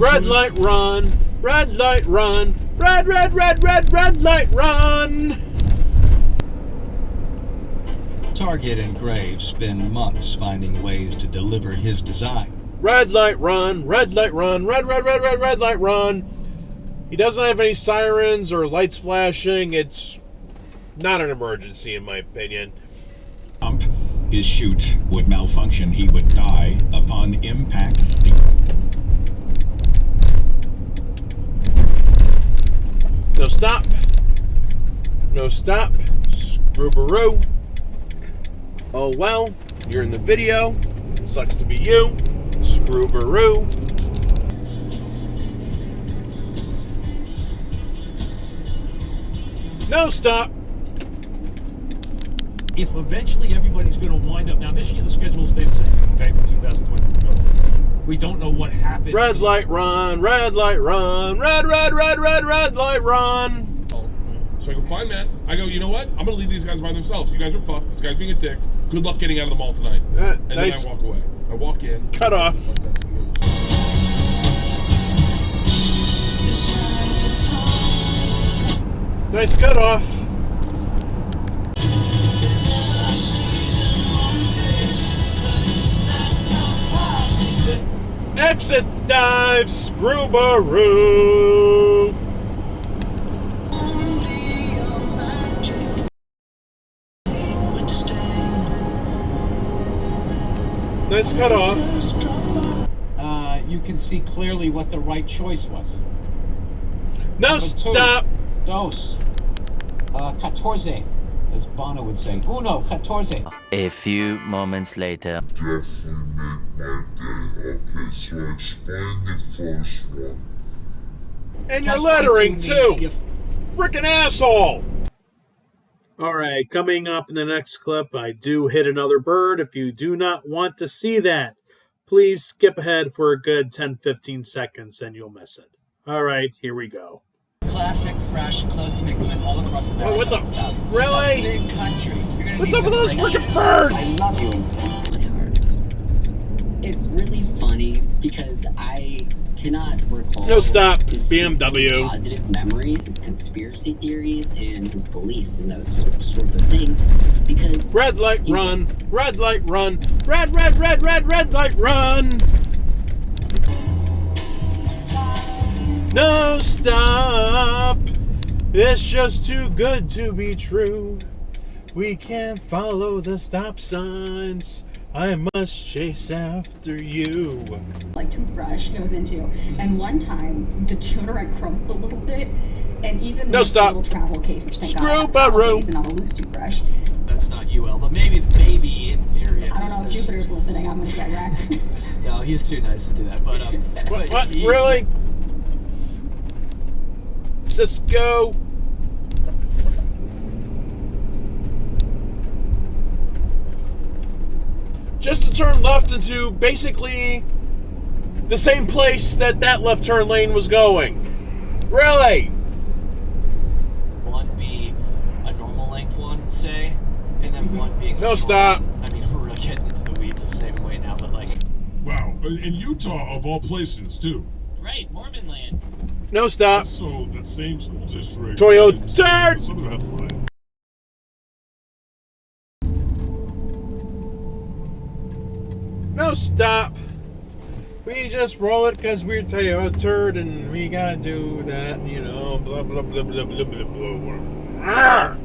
Red light run. Red light run. Red light run. Target and Graves spend months finding ways to deliver his design. Red light run. Red light run. Red light run. He doesn't have any sirens or lights flashing. It's not an emergency, in my opinion. His chute would malfunction. He would die upon impact. No stop. No stop. Scroobaroo. Oh well, you're in the video. Sucks to be you. Scroobaroo. No stop. If eventually everybody's going to wind up, now this year the schedule will stay the same, okay, for 2020. We don't know what happens. Red light run, red light run, red light run. So I go, fine, Matt. I go, you know what? I'm going to leave these guys by themselves. You guys are fucked. This guy's being a dick. Good luck getting out of the mall tonight. And nice. Then I walk away. I walk in. Cut off. Nice cut off. Exit dive, Scroobaroo. Nice cut off. You can see clearly what the right choice was. No stop. Dos. 14, as Bono would say. Uno, 14. A few moments later. Definitely made my day. Okay, so explain the first one. And your lettering, too. Frickin' asshole. Alright, coming up in the next clip, I do hit another bird. If you do not want to see that, please skip ahead for a good 10-15 seconds and you'll miss it. Alright, here we go. Classic, fresh, close to McLean, all across America. Oh, what the? Really? It's a big country. What's up with those freaking birds? I love you. It's really funny because I cannot recall. No stop. BMW. Positive memories, his conspiracy theories, and his beliefs in those sorts of things. Because red light run. Red light run. Red light run. No stop. It's just too good to be true. We can't follow the stop signs. I must chase after you. Like toothbrush goes into, and one time the deodorant crumpled a little bit, and even no with stop. the little travel case, which thank God travel case and not a loose toothbrush. That's not UL, but maybe in theory. I don't know if Jupiter's listening. I'm gonna get wrecked. No, he's too nice to do that. But what? Really? Cisco. Just to turn left into basically the same place that left turn lane was going. Really? One be a normal length one, say, and then one being no a stop. One. I mean, we're really getting into the weeds of saving weight now, but like. Wow, in Utah of all places too. Right, Mormon land. No stop. So that same school district. Toyota. No stop. We just roll it because we're Toyota turd and we gotta do that, you know, blah blah blah blah blah blah blah. Arr!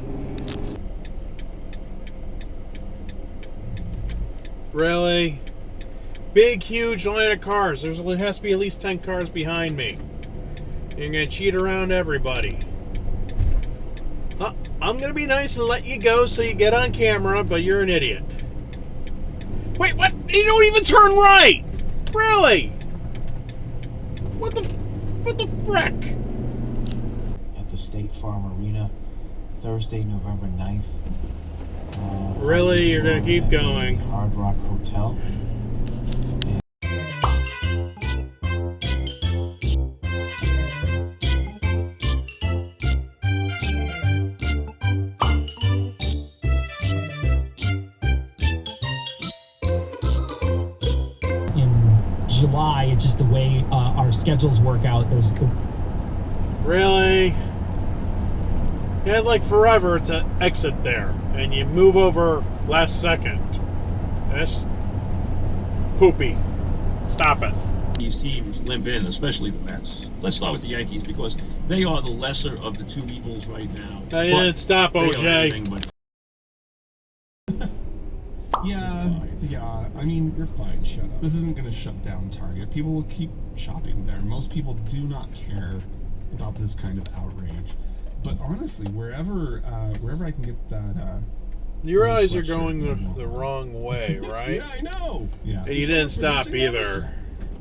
Really? Big, huge line of cars. There has to be at least 10 cars behind me. You're gonna cheat around everybody. I'm gonna be nice and let you go so you get on camera, but you're an idiot. Wait, what? You don't even turn right! Really? What the frick? At the State Farm Arena, Thursday, November 9th. Really? You're gonna keep going? Hard Rock Hotel. July. It's just the way our schedules work out. Really? You had like forever to exit there, and you move over last second. That's poopy. Stop it. These teams limp in, especially the Mets. Let's start with the Yankees because they are the lesser of the two evils right now. No, you didn't stop, OJ. Yeah. I mean, you're fine. Shut up. This isn't going to shut down Target. People will keep shopping there. Most people do not care about this kind of outrage. But honestly, wherever I can get that. You realize you're going the wrong way, right? Yeah, I know. Yeah. And you didn't stop either.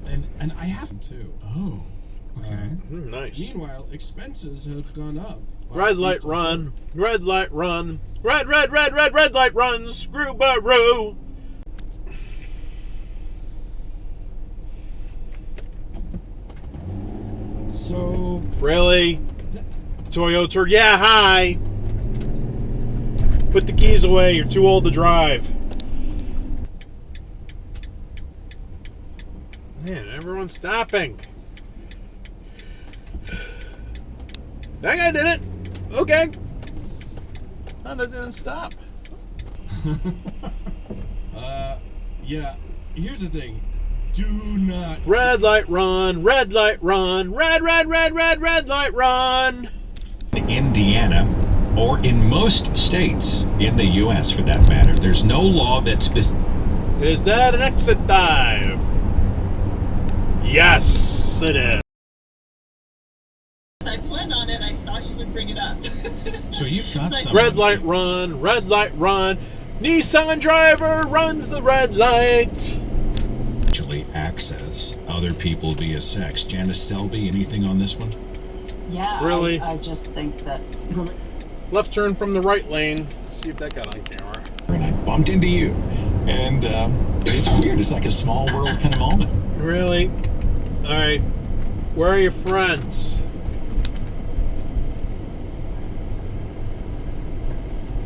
And I have to. Oh. Okay. Nice. Meanwhile, expenses have gone up. Red light run. Red light run. Red light run. Screw-baroo. So... Really? Toyota? Yeah, hi. Put the keys away. You're too old to drive. Man, everyone's stopping. Dang, I did it. Okay. And it didn't stop. Yeah. Here's the thing. Do not... Red light run. Red light run. Red light run. Indiana, or in most states in the U.S. for that matter, there's no law that Is that an exit dive? Yes, it is. I planned on it. I thought you would bring it up. So you've got some red light run. Red light run. Nissan driver runs the red light. Actually access other people via sex. Janice Selby, anything on this one? Yeah, really? I just think that... Left turn from the right lane. Let's see if that got on camera. And I bumped into you. And it's weird. It's like a small world kind of moment. Really? All right. Where are your friends?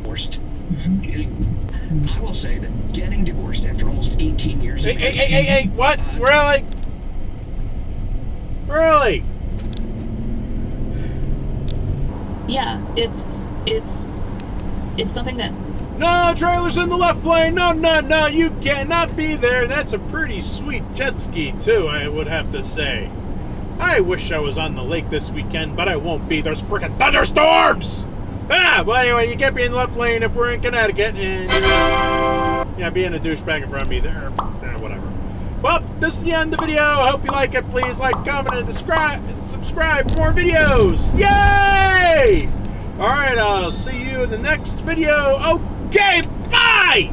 Divorced. I will say that getting divorced after almost 18 years of marriage... Hey, what? Really? Really? Yeah, it's something that... No, trailer's in the left lane. No, you cannot be there. That's a pretty sweet jet ski, too, I would have to say. I wish I was on the lake this weekend, but I won't be. There's freaking thunderstorms! Well, anyway, you can't be in the left lane if we're in Connecticut, and yeah, being a douchebag in front of me there, whatever. Well, this is the end of the video. I hope you like it. Please like, comment, and subscribe for more videos. Yay! All right, I'll see you in the next video. Okay, bye!